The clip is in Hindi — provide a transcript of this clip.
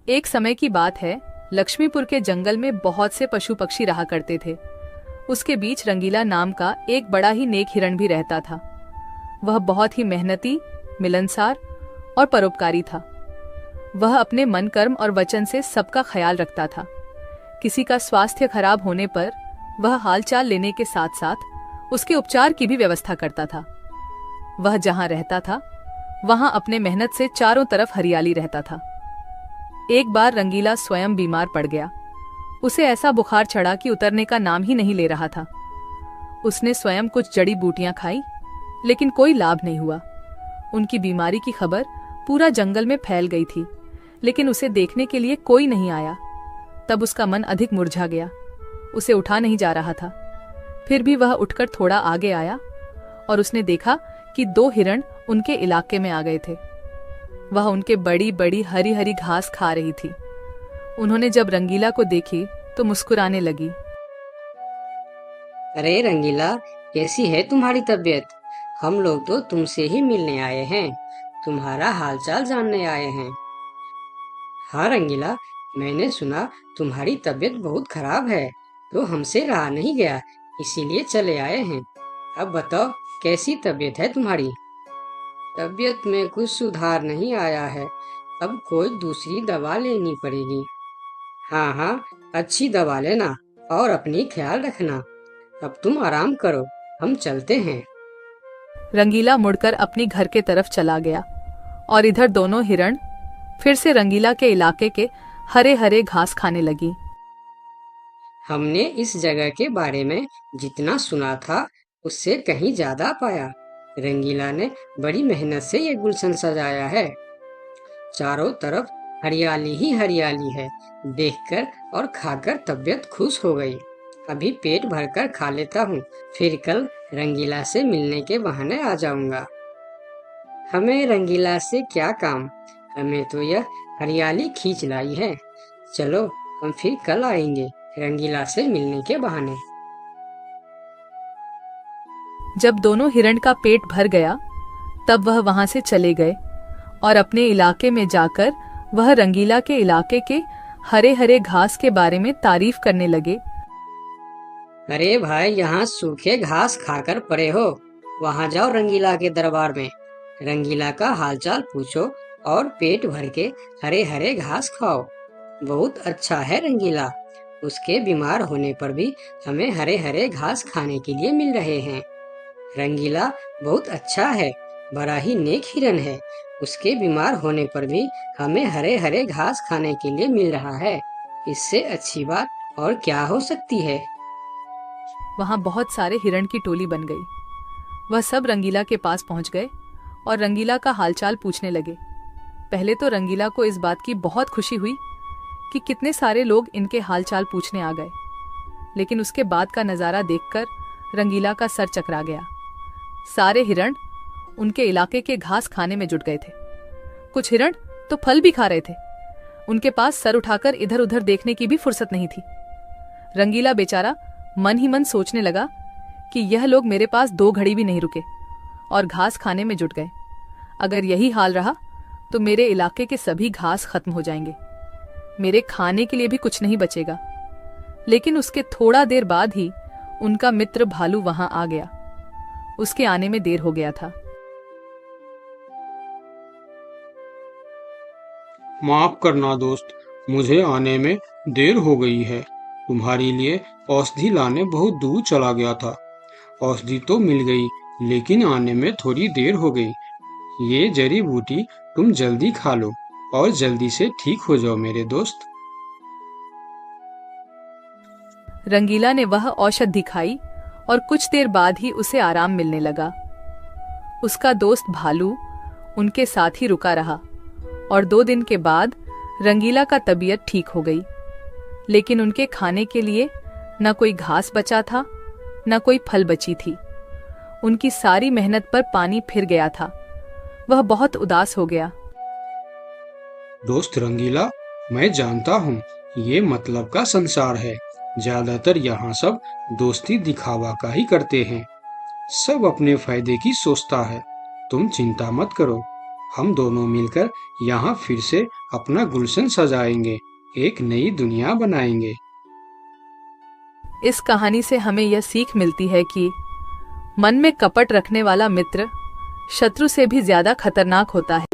एक समय की बात है, लक्ष्मीपुर के जंगल में बहुत से पशु पक्षी रहा करते थे। उसके बीच रंगीला नाम का एक बड़ा ही नेक हिरण भी रहता था। वह बहुत ही मेहनती, मिलनसार और परोपकारी था। वह अपने मन, कर्म और वचन से सबका ख्याल रखता था। किसी का स्वास्थ्य खराब होने पर वह हालचाल लेने के साथ साथ उसके उपचार की भी व्यवस्था करता था। वह जहां रहता था वहां अपने मेहनत से चारों तरफ हरियाली रहता था। एक बार रंगीला स्वयं बीमार पड़ गया। उसे ऐसा बुखार चढ़ा कि उतरने का नाम ही नहीं ले रहा था। उसने स्वयं कुछ जड़ी बूटियां खाई, लेकिन कोई लाभ नहीं हुआ। उनकी बीमारी की खबर पूरा जंगल में फैल गई थी, लेकिन उसे देखने के लिए कोई नहीं आया। तब उसका मन अधिक मुरझा गया। उसे उठा नहीं जा रहा था। फिर भी वह उठकर थोड़ा आगे आया और उसने देखा कि 2 हिरण उनके इलाके में आ गए थे। वह उनके बड़ी बड़ी हरी हरी घास खा रही थी। उन्होंने जब रंगीला को देखी तो मुस्कुराने लगी। अरे रंगीला, कैसी है तुम्हारी तबीयत? हम लोग तो तुमसे ही मिलने आए हैं, तुम्हारा हालचाल जानने आए हैं। हाँ रंगीला, मैंने सुना तुम्हारी तबीयत बहुत खराब है, तो हमसे रहा नहीं गया, इसीलिए चले आए हैं। अब बताओ, कैसी तबीयत है तुम्हारी? तबीयत में कुछ सुधार नहीं आया है, अब कोई दूसरी दवा लेनी पड़ेगी। हाँ हाँ, अच्छी दवा लेना और अपनी ख्याल रखना। अब तुम आराम करो, हम चलते हैं। रंगीला मुड़कर अपनी घर के तरफ चला गया और इधर दोनों हिरण फिर से रंगीला के इलाके के हरे हरे घास खाने लगी। हमने इस जगह के बारे में जितना सुना था उससे कहीं ज्यादा पाया। रंगीला ने बड़ी मेहनत से ये गुलशन सजाया है। चारों तरफ हरियाली ही हरियाली है। देखकर और खाकर तबीयत खुश हो गई। अभी पेट भरकर खा लेता हूँ, फिर कल रंगीला से मिलने के बहाने आ जाऊंगा। हमें रंगीला से क्या काम, हमें तो यह हरियाली खींच लाई है। चलो, हम फिर कल आएंगे रंगीला से मिलने के बहाने। जब दोनों हिरण का पेट भर गया तब वह वहां से चले गए और अपने इलाके में जाकर वह रंगीला के इलाके के हरे हरे घास के बारे में तारीफ करने लगे। अरे भाई, यहाँ सूखे घास खाकर पड़े हो, वहाँ जाओ रंगीला के दरबार में, रंगीला का हालचाल पूछो और पेट भर के हरे हरे घास खाओ। बहुत अच्छा है रंगीला, उसके बीमार होने पर भी हमें हरे हरे घास खाने के लिए मिल रहे हैं। रंगीला बहुत अच्छा है, बड़ा ही नेक हिरन है। उसके बीमार होने पर भी हमें हरे हरे घास खाने के लिए मिल रहा है। इससे अच्छी बात और क्या हो सकती है। वहां बहुत सारे हिरण की टोली बन गई। वह सब रंगीला के पास पहुंच गए और रंगीला का हालचाल पूछने लगे। पहले तो रंगीला को इस बात की बहुत खुशी हुई कि कितने सारे लोग इनके हालचाल पूछने आ गए, लेकिन उसके बाद का नजारा देखकर रंगीला का सर चकरा गया। सारे हिरण उनके इलाके के घास खाने में जुट गए थे। कुछ हिरण तो फल भी खा रहे थे। उनके पास सर उठाकर इधर उधर देखने की भी फुर्सत नहीं थी। रंगीला बेचारा मन ही मन सोचने लगा कि यह लोग मेरे पास 2 घड़ी भी नहीं रुके और घास खाने में जुट गए। अगर यही हाल रहा तो मेरे इलाके के सभी घास खत्म हो जाएंगे, मेरे खाने के लिए भी कुछ नहीं बचेगा। लेकिन उसके थोड़ा देर बाद ही उनका मित्र भालू वहां आ गया। उसके आने में देर हो गया था। माफ करना दोस्त, मुझे आने में देर हो गई है। तुम्हारे लिए औषधि लाने बहुत दूर चला गया था। औषधि तो मिल गई, लेकिन आने में थोड़ी देर हो गई। ये जड़ी बूटी तुम जल्दी खा लो और जल्दी से ठीक हो जाओ मेरे दोस्त। रंगीला ने वह औषधि खाई और कुछ देर बाद ही उसे आराम मिलने लगा। उसका दोस्त भालू उनके साथ ही रुका रहा और 2 दिन के बाद रंगीला का तबीयत ठीक हो गई। लेकिन उनके खाने के लिए न कोई घास बचा था, न कोई फल बची थी। उनकी सारी मेहनत पर पानी फिर गया था। वह बहुत उदास हो गया। दोस्त रंगीला, मैं जानता हूँ ये मतलब का संसार है। ज्यादातर यहाँ सब दोस्ती दिखावा का ही करते हैं। सब अपने फायदे की सोचता है। तुम चिंता मत करो, हम दोनों मिलकर यहाँ फिर से अपना गुलशन सजाएंगे, एक नई दुनिया बनाएंगे। इस कहानी से हमें यह सीख मिलती है कि मन में कपट रखने वाला मित्र शत्रु से भी ज्यादा खतरनाक होता है।